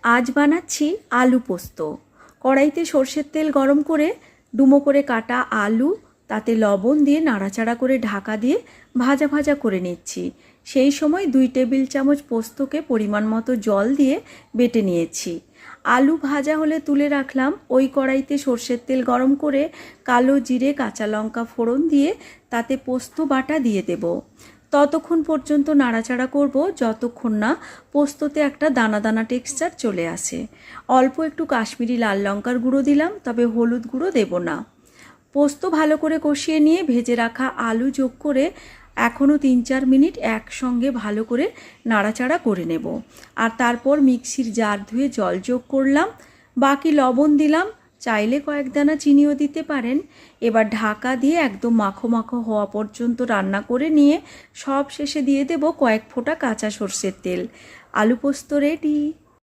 আজ বানাচ্ছি আলু পোস্ত। কড়াইতে সর্ষের তেল গরম করে ডুমো করে কাটা আলু তাতে লবণ দিয়ে নাড়াচাড়া করে ঢাকা দিয়ে ভাজা ভাজা করে নিচ্ছি। সেই সময় 2 টেবিল চামচ পোস্তকে পরিমাণ মতো জল দিয়ে বেটে নিয়েছি। আলু ভাজা হলে তুলে রাখলাম। ওই কড়াইতে সর্ষের তেল গরম করে কালো জিরে কাঁচা লঙ্কা ফোড়ন দিয়ে তাতে পোস্ত বাটা দিয়ে দেব। ততক্ষণ পর্যন্ত নাড়াচাড়া করব যতক্ষণ না পোস্ততে একটা দানা দানা টেক্সচার চলে আসে। অল্প একটু কাশ্মীরি লাল লঙ্কার গুঁড়ো দিলাম, তবে হলুদ গুঁড়ো দেব না। পোস্ত ভালো করে কষিয়ে নিয়ে ভেজে রাখা আলু যোগ করে এখনও 3-4 মিনিট একসঙ্গে ভালো করে নাড়াচাড়া করে নেব। আর তারপর মিক্সির জার ধুয়ে জল যোগ করলাম, বাকি লবণ দিলাম, চাইলে কয়েক দানা চিনিও দিতে পারেন। এবার ঢাকা দিয়ে একদম মাখো মাখো হওয়া পর্যন্ত রান্না করে নিয়ে সব শেষে দিয়ে দেব কয়েক ফোঁটা কাঁচা সর্ষের তেল। আলু পোস্ত রেডি।